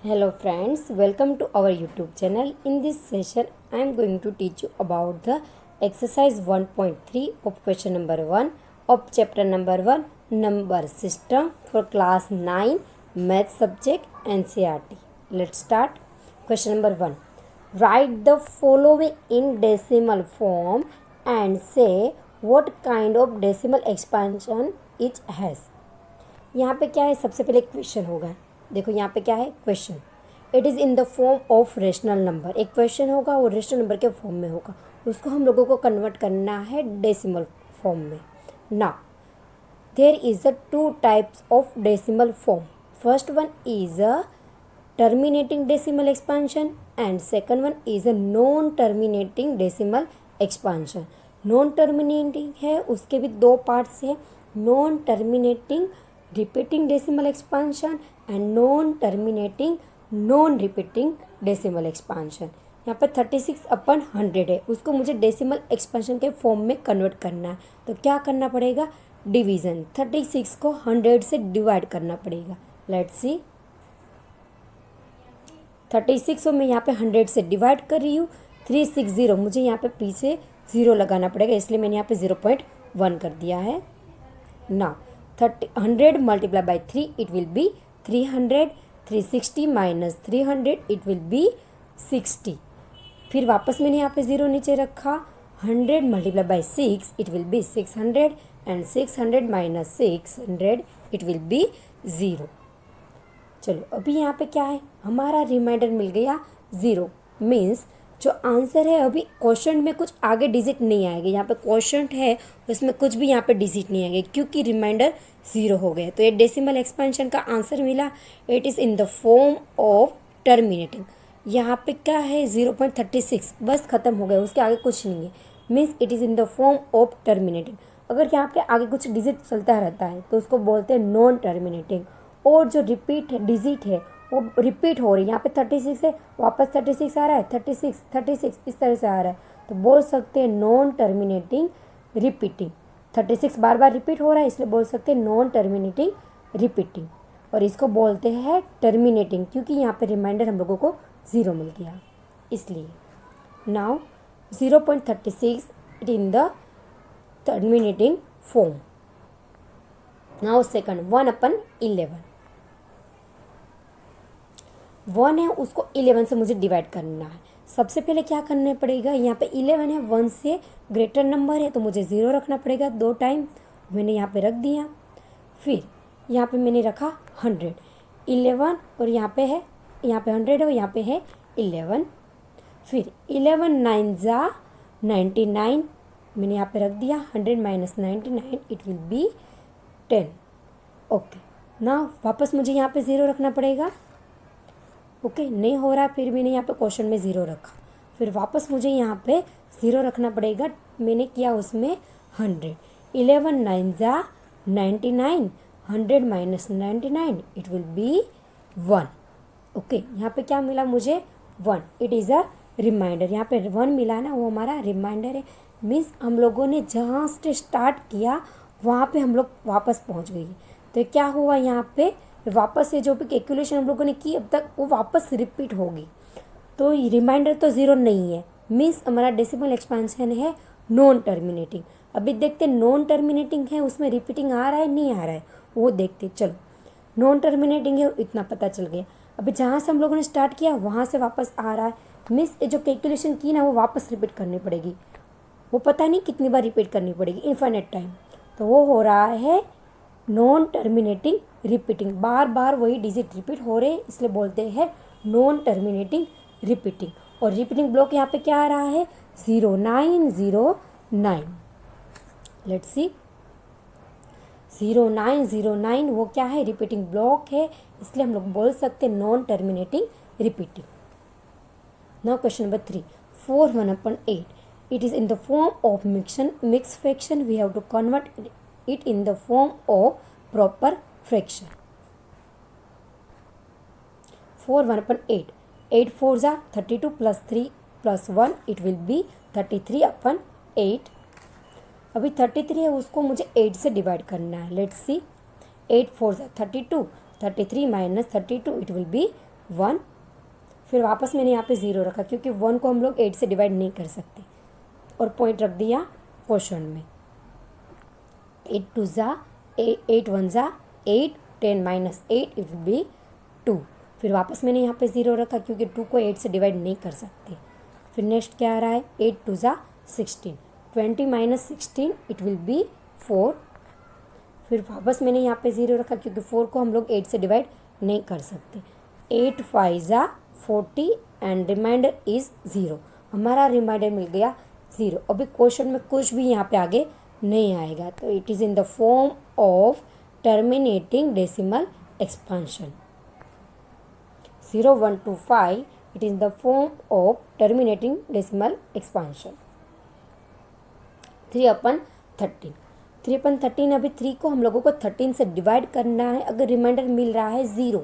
Hello friends, welcome to our YouTube channel. In this session, I am going to teach you about the exercise 1.3 of question number 1 of chapter number 1 number system for class 9 math subject NCERT. Let's start. Question number 1. Write the following in decimal form and say what kind of decimal expansion it has. यहाँ पे क्या है, सबसे पहले question होगा. देखो यहाँ पे क्या है question. It is in the form of rational number. एक क्वेश्चन होगा वो रेशनल नंबर के फॉर्म में होगा, उसको हम लोगों को कन्वर्ट करना है डेसिमल फॉर्म में. Now there is a two types of decimal form. First one is a terminating decimal expansion and second one is a non terminating decimal expansion. Non terminating है, उसके भी दो पार्ट्स हैं. Non terminating repeating decimal expansion and non terminating non repeating decimal expansion. यहाँ पर 36/100 है, उसको मुझे डेसिमल एक्सपांशन के फॉर्म में कन्वर्ट करना है. तो क्या करना पड़ेगा, डिवीज़न. 36 को 100 से डिवाइड करना पड़ेगा. Let's see. 36 को मैं यहाँ पे 100 से डिवाइड कर रही हूँ. 360 मुझे यहाँ पे पीछे 0 लगाना पड़ेगा, इसलिए मैंने यहाँ पे 0.1 कर दिया है. ना 100 multiply by 3 it will B 300. 360 minus 300 it will B 60. फिर वापस मैंने यहाँ पे 0 नीचे रखा. 100 multiply by 6 it will B 600 and 600 minus 600 it will B 0. चलो अभी यहाँ पे क्या है, हमारा रिमाइंडर मिल गया 0. मीन्स जो आंसर है, अभी क्वेश्चन में कुछ आगे डिजिट नहीं आएगी. यहाँ पे क्वेश्चन है उसमें कुछ भी यहाँ पे डिजिट नहीं आएगी क्योंकि रिमाइंडर 0 हो गया. तो ये डेसिमल एक्सपेंशन का आंसर मिला. It is in the form of terminating. यहाँ पे क्या है 0.36, बस ख़त्म हो गया, उसके आगे कुछ नहीं है. Means it is in the form of terminating. अगर यहाँ पे आगे कुछ डिजिट चलता रहता है तो उसको बोलते हैं नॉन टर्मिनेटिंग. और जो रिपीट है डिजिट है वो रिपीट हो रही है. यहाँ पे 36 है, वापस 36 आ रहा है, 36 इस तरह से आ रहा है, तो बोल सकते हैं नॉन टर्मिनेटिंग रिपीटिंग. 36 बार बार रिपीट हो रहा है, इसलिए बोल सकते हैं नॉन टर्मिनेटिंग रिपीटिंग. और इसको बोलते हैं टर्मिनेटिंग क्योंकि यहाँ पे रिमाइंडर हम लोगों को 0 मिल गया इसलिए. Now 0.36 it in the terminating form. Now second 1/11. 1 है, उसको 11 से मुझे डिवाइड करना है. सबसे पहले क्या करना पड़ेगा, यहाँ पे 11 है, 1 से ग्रेटर नंबर है तो मुझे 0 रखना पड़ेगा 2 टाइम. मैंने यहाँ पे रख दिया. फिर यहाँ पे मैंने रखा 100. 11 और यहाँ पे है, यहाँ पे 100 है और यहाँ पे है 11. फिर 11 9 जा 99, मैंने यहाँ पे रख दिया. 100 minus 99 it will B 10. Okay. ना वापस मुझे यहाँ पे 0 रखना पड़ेगा. ओके नहीं हो रहा, फिर मैंने यहाँ पे क्वेश्चन में 0 रखा. फिर वापस मुझे यहाँ पे 0 रखना पड़ेगा. मैंने किया उसमें 100. 11 9 जा 99, 100 minus 99 it will be 1. Okay यहाँ पे क्या मिला मुझे 1. It is a reminder. यहाँ पे 1 मिला ना, वो हमारा रिमाइंडर है. मीन्स हम लोगों ने जहाँ से स्टार्ट किया वहाँ पे हम लोग वापस पहुँच गए. तो क्या हुआ, यहाँ पे वापस से जो भी कैलकुलेशन हम लोगों ने की अब तक वो वापस रिपीट होगी. तो रिमाइंडर तो 0 नहीं है. मीन्स हमारा डेसिमल एक्सपेंशन है नॉन टर्मिनेटिंग. अभी देखते नॉन टर्मिनेटिंग है उसमें रिपीटिंग आ रहा है नहीं आ रहा है वो देखते. चलो नॉन टर्मिनेटिंग है इतना पता चल गया. अभी जहाँ से हम लोगों ने स्टार्ट किया वहाँ से वापस आ रहा है. मीन्स जो कैलकुलेशन की ना वो वापस रिपीट करनी पड़ेगी. वो पता नहीं कितनी बार रिपीट करनी पड़ेगी, इन्फाइनेट टाइम. तो वो हो रहा है नॉन टर्मिनेटिंग रिपीटिंग. बार बार वही डिजिट रिपीट हो रहे इसलिए बोलते हैं नॉन टर्मिनेटिंग रिपीटिंग. और रिपीटिंग ब्लॉक यहाँ पे क्या आ रहा है 0909. Let's see. 0909 वो क्या है, रिपीटिंग ब्लॉक है, इसलिए हम लोग बोल सकते हैं non terminating repeating. Now question number 3. 4 1/8. It is in the form of mixed fraction. We have to convert it in the form of proper fraction. 4 1/8. 8 4s are 32 plus 3 plus 1 it will be 33/8. अभी 33 है उसको मुझे 8 से divide करना है. Let's see. 8 4s are 32. 33 minus 32 it will be 1, फिर वापस मैंने यहाँ पे 0 रखा क्योंकि 1 को हम लोग 8 से डिवाइड नहीं कर सकते, और पॉइंट रख दिया क्वेश्चन में। 8 2 ज़ा 8 1 ज़ा 8, 10 माइनस 8 इट विल बी 2। फिर वापस मैंने यहाँ पे 0 रखा क्योंकि 2 को 8 से डिवाइड नहीं कर सकते। फिर नेक्स्ट क्या आ रहा है, 8 2 ज़ा 16, 20 माइनस 16 इट विल बी 4। फिर वापस मैंने यहाँ पे 0 रखा क्योंकि 4 को हम लोग 8 से डिवाइड नहीं कर सकते। 8 5 ज़ा 40 एंड रिमाइंडर इज़ 0। हमारा रिमाइंडर मिल गया 0। अभी क्वेश्चन में कुछ भी यहाँ पे आगे नहीं आएगा, तो it is in the form of terminating decimal expansion. 0 1 2 5 it is the form of terminating decimal expansion। 3/13, 3/13 अभी 3 को हम लोगों को 13 से डिवाइड करना है। अगर रिमाइंडर मिल रहा है 0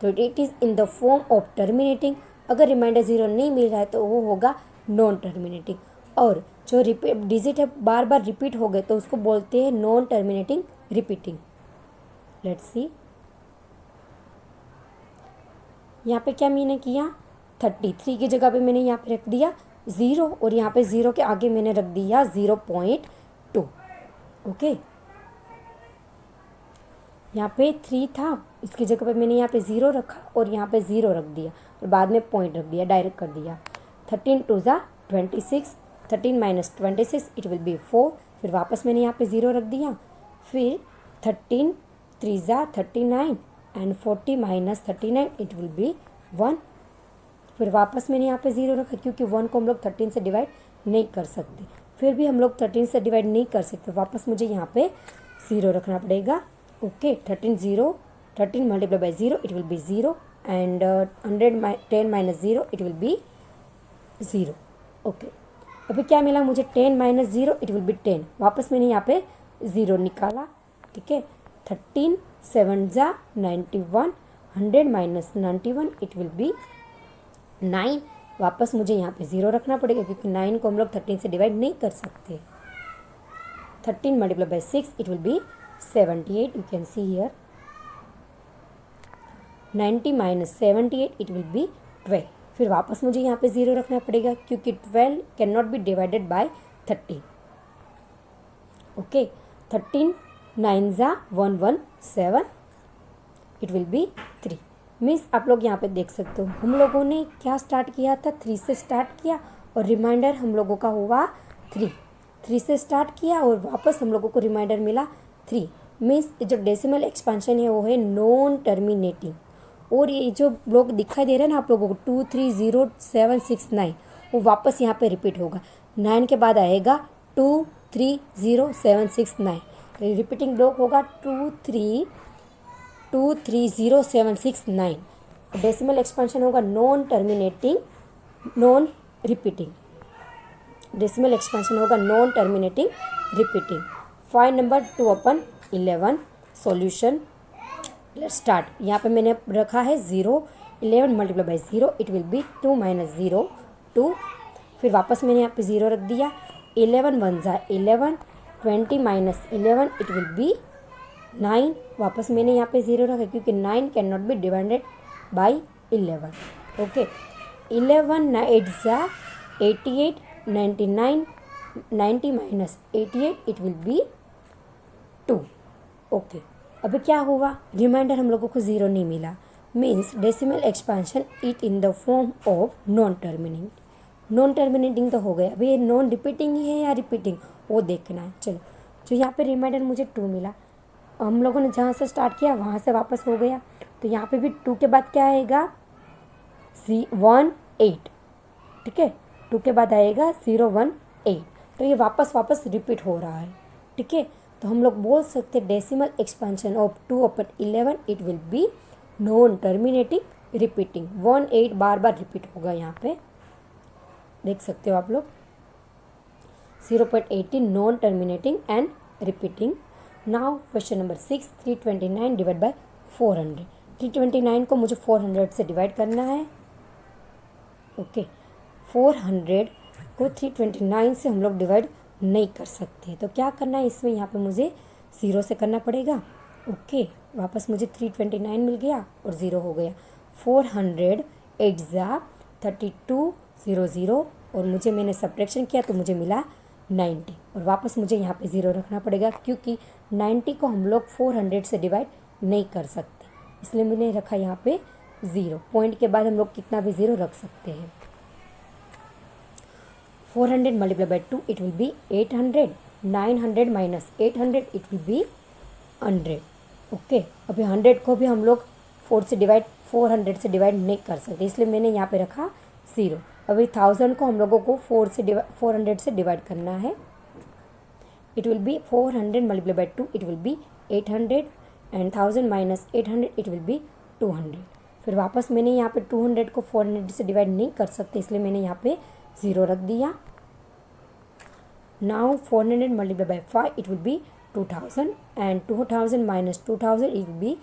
तो it is in the form of terminating. अगर रिमाइंडर 0 नहीं मिल रहा है तो वो होगा नॉन टर्मिनेटिंग। और जो डिजिट है बार बार रिपीट हो गए तो उसको बोलते हैं non terminating repeating. Let's see यहाँ पे क्या मैंने किया, 33 की जगह पे मैंने यहाँ पे रख दिया 0, और यहाँ पे 0 के आगे मैंने रख दिया 0.2। ओके, यहाँ पे 3 था, इसकी जगह पे मैंने यहाँ पे 0 रखा और यहाँ पे 0 रख दिया और बाद में पॉइंट रख दिया, डायरेक्ट कर दिया। 13 2 ज़ा 26, 13 माइनस 26 इट विल बी 4। फिर वापस मैंने यहाँ पे 0 रख दिया। फिर 13 3 ज़ा 39 and 40 minus 39 it will be 1। फिर वापस मैंने यहाँ पे 0 रखा क्योंकि 1 को हम लोग 13 से डिवाइड नहीं कर सकते। फिर भी हम लोग 13 से डिवाइड नहीं कर सकते, वापस मुझे यहाँ पे 0 रखना पड़ेगा। Okay, 13 multiply by 0 it will B 0 and 10 minus 0 it will B 0। Okay, अभी क्या मिला मुझे, 10 माइनस 0 इट विल बी 10। वापस मैंने यहाँ पे 0 निकाला। ठीक है, 13 7 ज़ा 91, 100 माइनस 91 इट विल बी 9। वापस मुझे यहाँ पे 0 रखना पड़ेगा क्योंकि 9 को हम लोग 13 से डिवाइड नहीं कर सकते। 13 multiply by 6 it will B 78, you can see here. 90 minus 78 it will B 12। फिर वापस मुझे यहाँ पे 0 रखना पड़ेगा क्योंकि 12 can not be divided by 13। Okay, 13 9 ज़ा 117 इट विल बी 3। मीन्स आप लोग यहाँ पे देख सकते हो हम लोगों ने क्या स्टार्ट किया था, 3 से स्टार्ट किया और रिमाइंडर हम लोगों का हुआ 3 से स्टार्ट किया और वापस हम लोगों को रिमाइंडर मिला 3। मीन्स जो डेसिमल एक्सपेंशन है वो है नॉन टर्मिनेटिंग। और ये जो ब्लॉक दिखाई दे रहे हैं ना आप लोगों को 2 3 0 7 6 9, वो वापस यहाँ पे रिपीट होगा। 9 के बाद आएगा 2 3 0 7 6 9, रिपीटिंग ब्लॉक होगा 2 3 0 7 6 9। डेसिमल एक्सपेंशन होगा non terminating non repeating. Decimal expansion होगा non terminating repeating. Find number 2/11 solution. Let's start. यहाँ पे मैंने रखा है 0, 11 multiply by 0 it will be 2 minus 0 2। फिर वापस मैंने यहाँ पे 0 रख दिया। 11 1 ज़ा 11, 20 माइनस 11 इट विल बी 9। वापस मैंने यहाँ पे 0 रखा क्योंकि 9 can not be divided by 11। Okay, 11 8 ज़ा 88, 99 90 minus 88 it will be 2। Okay, अभी क्या हुआ, रिमाइंडर हम लोगों को 0 नहीं मिला। Means decimal expansion it in the form of non terminating. Non terminating तो हो गया, अभी ये नॉन रिपीटिंग ही है या रिपीटिंग वो देखना है। चलो, जो यहाँ पे रिमाइंडर मुझे 2 मिला, हम लोगों ने जहाँ से स्टार्ट किया वहाँ से वापस हो गया, तो यहाँ पे भी 2 के बाद क्या आएगा 1 8। ठीक है, 2 के बाद आएगा 0 1 8, तो ये वापस रिपीट हो रहा है। ठीक है, तो हम लोग बोल सकते decimal expansion of 2/11 it will B non terminating repeating. 1 8 bar bar repeat होगा, यहाँ पे देख सकते हो आप लोग। 0.18 non terminating and repeating. Now question number 6, 329 divide by 400। 329 को मुझे 400 से डिवाइड करना है। ओके, 400 को 329 से हम लोग डिवाइड नहीं कर सकते, तो क्या करना है इसमें, यहाँ पे मुझे 0 से करना पड़ेगा। ओके, वापस मुझे 329 मिल गया और 0 हो गया। 400 8 ज़ा 3200 और मुझे मैंने सब्ट्रैक्शन किया तो मुझे मिला 90 और वापस मुझे यहाँ पे 0 रखना पड़ेगा क्योंकि 90 को हम लोग 400 से डिवाइड नहीं कर सकते, इसलिए मैंने रखा यहाँ पे 0। पॉइंट के बाद हम लोग कितना भी 0 रख सकते हैं। 400 multiply by 2 it will B 800, 900 minus 800 it will B 100। Okay, अभी 100 को भी हम लोग 400 से डिवाइड नहीं कर सकते, इसलिए मैंने यहाँ पे रखा 0। अभी 1000 को हम लोगों को 400 से डिवाइड करना है। It will B 400 multiply by 2 it will B 800 and 1000 minus 800 it will B 200। फिर वापस मैंने यहाँ पे 200 को 400 से डिवाइड नहीं कर सकते, इसलिए मैंने यहाँ पे 0 रख दिया। Now 400 multiply by 5 it will B 2000 and 2000 minus 2000 it will B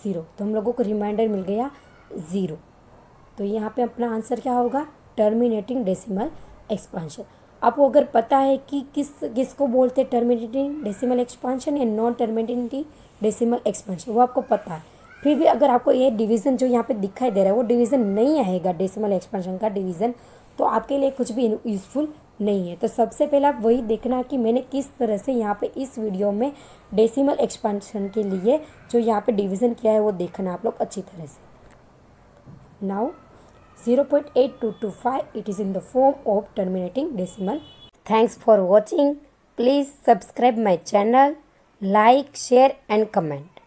0। तो हम लोगों को रिमाइंडर मिल गया 0। तो यहाँ पे अपना आंसर क्या होगा, टर्मिनेटिंग डेसिमल एक्सपांशन। आपको अगर पता है कि किसको बोलते हैं टर्मिनेटिंग डेसिमल एक्सपांशन या नॉन टर्मिनेटिंग डेसिमल एक्सपांशन, वो आपको पता है, फिर भी अगर आपको ये डिवीज़न जो यहाँ पे दिखाई दे रहा है वो डिवीज़न नहीं आएगा, डेसिमल एक्सपांशन का डिवीज़न, तो आपके लिए कुछ भी यूज़फुल नहीं है। तो सबसे पहले आप वही देखना कि मैंने किस तरह से यहाँ पे इस वीडियो में डेसिमल एक्सपांशन के लिए जो यहाँ पे डिवीज़न किया है वो देखना आप लोग अच्छी तरह से। Now 0.8225 it is in the form of terminating decimal. Thanks for watching. Please subscribe my channel, like, share and comment.